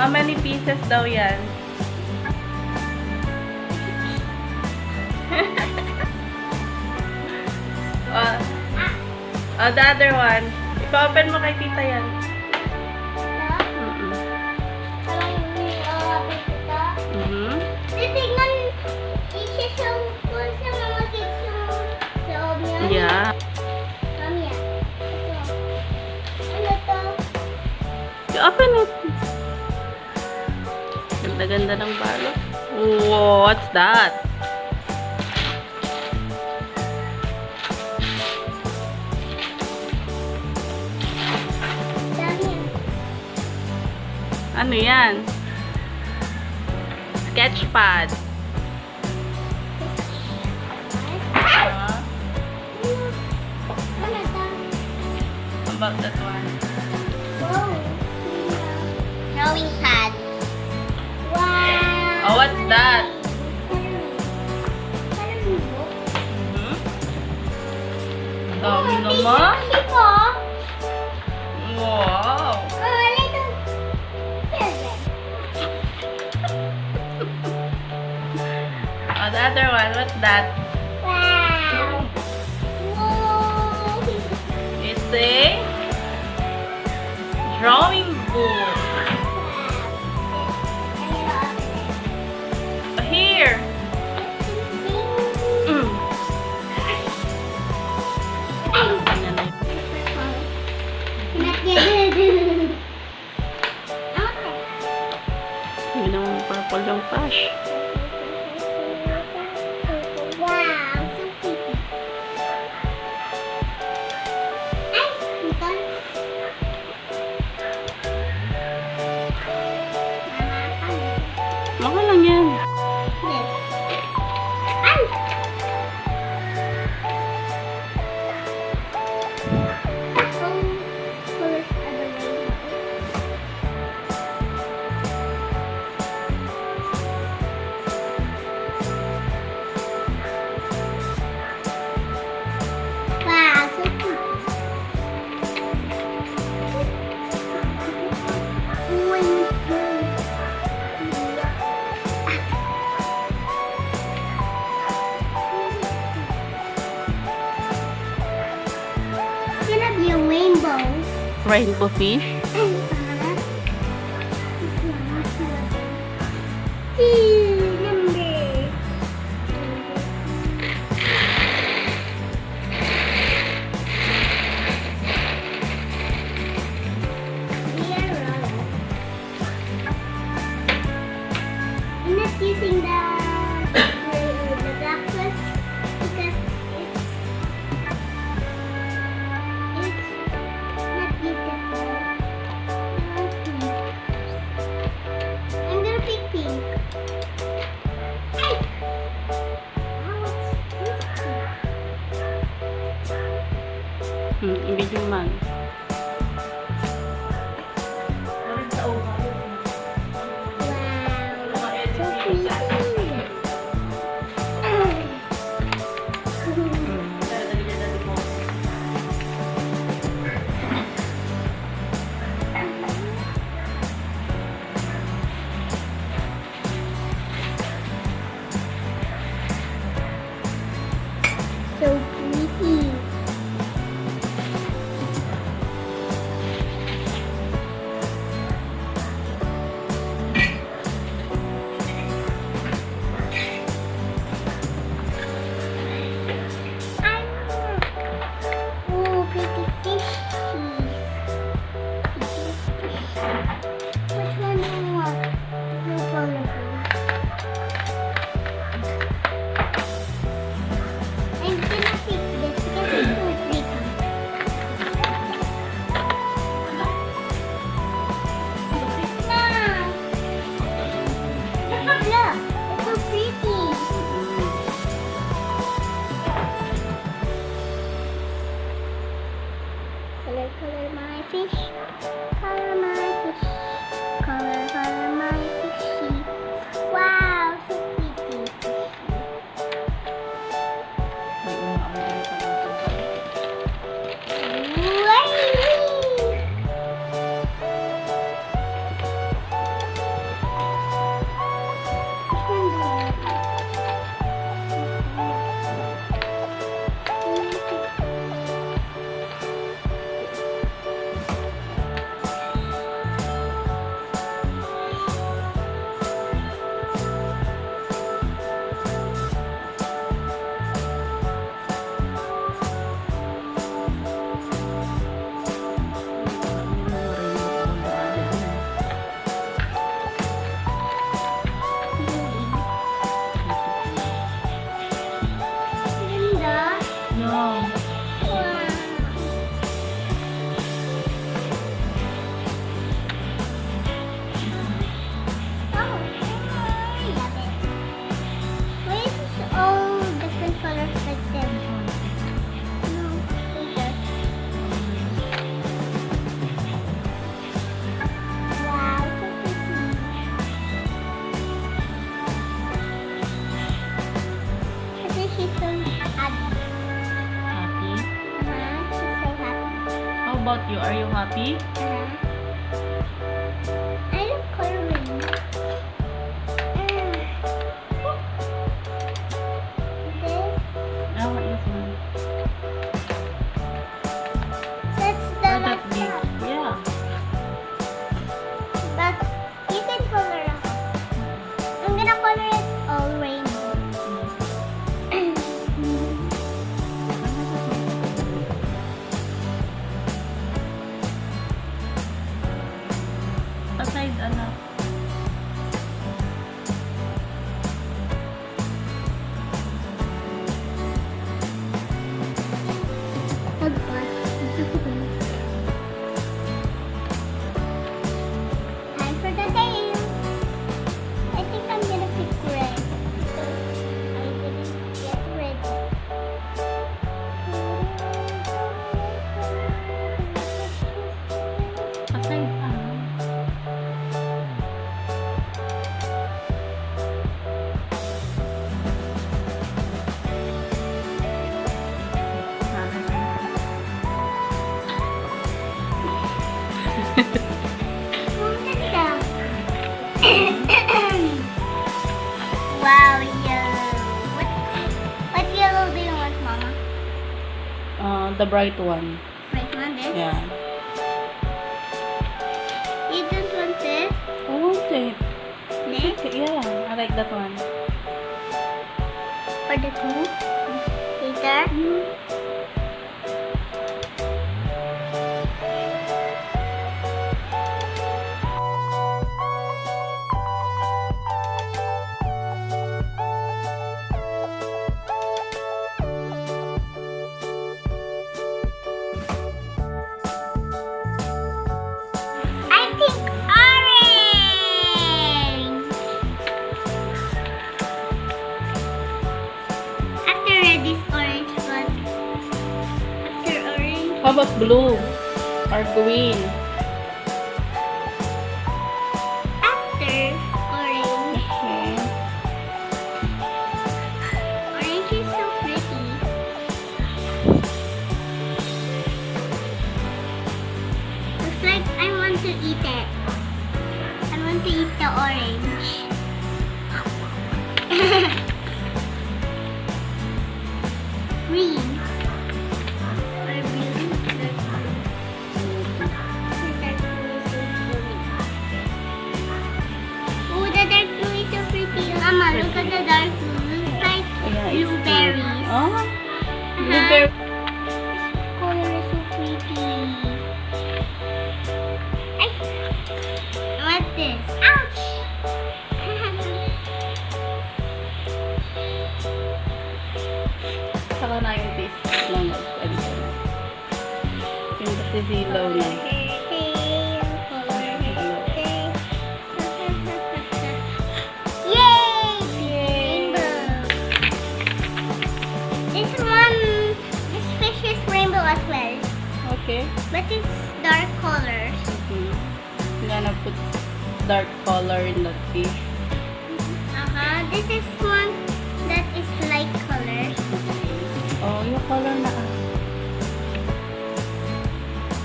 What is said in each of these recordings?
How many pieces daw yan? The other one. Ipa-open mo kay tita yan. Titignan, isisong ko sa mga kids yung loob niya. Yeah. Mami, ano to? You open it. Ganda-ganda ng balot. Whoa, what's that? Ano yan? Sketchpad. Ano to? About that one. Wow. Drawing pad. Wow. Oh, what's that? Coloring book. Dami naman. Hindi po. Wow. Little children. Oh, the other one, what's that? Wow. Whoa. It's a drawing book. Here. Yun ang purple yung flash. Wow, so pretty. Ay, ito. Maka lang yan. Yes. Ay! Colors are the rainbow. Wow, so pretty. It's gonna be a rainbow. Rainbow fish. Number. I'm not using the black plus because it's not beautiful. I'm gonna pick pink. Ay! Oh, it's this? Video man. So pretty. Oh, pretty fishies. Which one do you want? No colorful. I'm gonna about you? Are you happy? I love coloring. This. I want this one. That's the Or that last big. one. Yeah. But you can color it. I'm gonna color it all rainbow. Aside, ano? Time for the tail. I think I'm gonna pick red because I didn't get red. Aside, ano? Ang ganda. Wow, yellow. What yellow do you want, Mama? The bright one. Right one, this? Yeah. You don't want this? I want it. This? Yeah, I like that one. For the two? Later? I think orange. After red is orange, but after orange, How about blue? Or green? after orange. Okay. Orange is so pretty. Looks like I want to eat it. I want to eat the orange. Green. Or blue. Oh, the dark blue is so pretty. Mama, look at the dark blue. Looks like Yeah, it's blueberries. Oh, blueberry. This color is so pretty. Ay! What's this? Ouch! Saka na yung taste lang. Yung kasi silaw na. Yay! Rainbow. This one, this fish is rainbow as well, Okay. but it's dark colors. I'm gonna put dark color in the fish. This is one that is light colors. Oh, yung color na.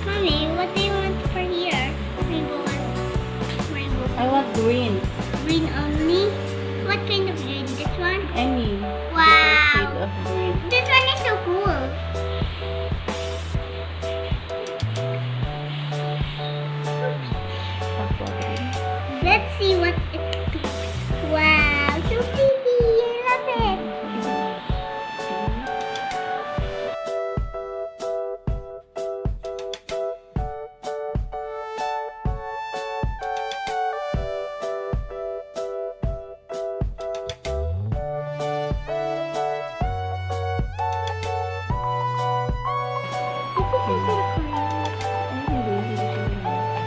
Mommy, what do you want for here? Rainbow one. Rainbow. I want green. Green only? What kind of green? This one? Any. Wow. Shade of green. This one is so cool. Aqua green. Let's see what it does. Wow, so pretty. I love it.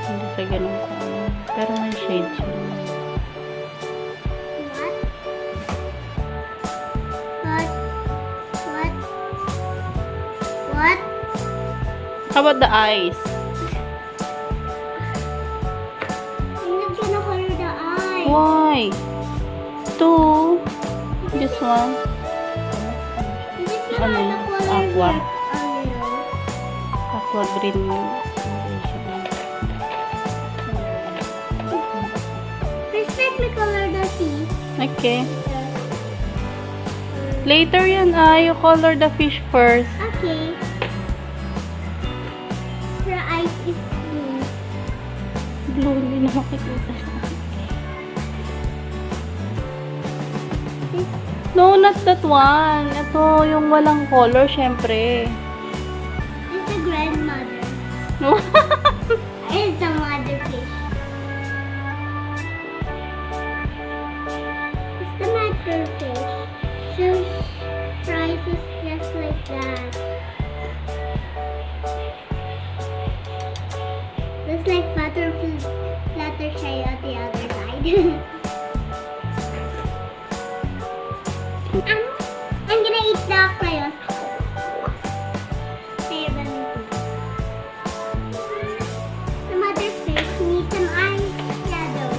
Hindi siya ganun ka. Pero may shade siya. What? How about the eyes? I'm not gonna color the eye. Why? Two. This one. This is Ano not yun? the color Aqua. that, Aqua Wag rin First, let me color the fish. okay. Later yan, you color the fish first. Okay. Her eyes is blue. Blue, hindi na makikita sa akin. No, not that one. Ito, yung walang color, syempre. It's the grandmother. No. It's the mother fish. It's the mother fish. So, fries is just like that. Looks like Fluttershy on the other side. I'm gonna eat the crayon. The mother fish needs some eyeshadow.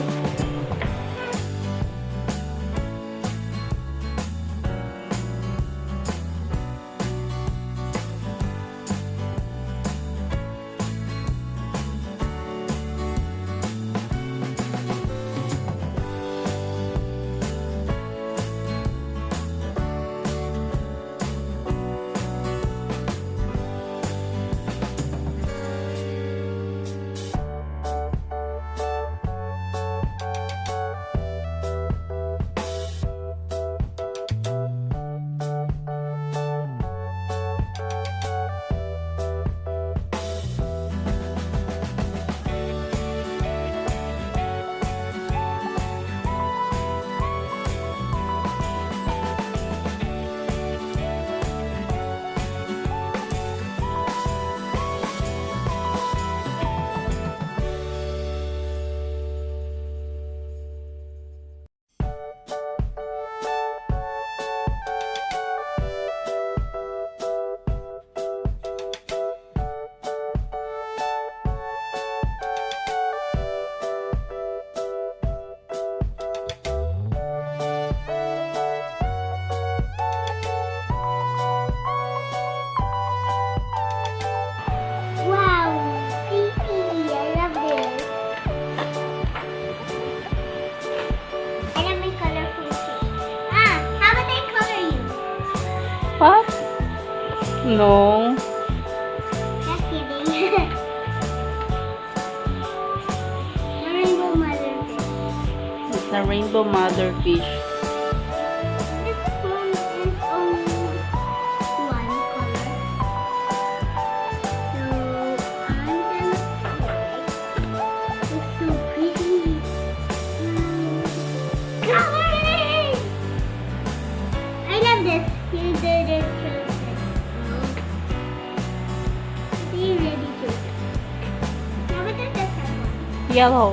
Wow, pretty. I love this. I love my colorful shape. How about I color you? What? No. Just kidding. The rainbow mother fish. It's a rainbow mother fish. This one is only one color. So I'm gonna select. It's so pretty. Coloring! I love this. You did it perfect. Are you ready to? How about the second one? Yellow.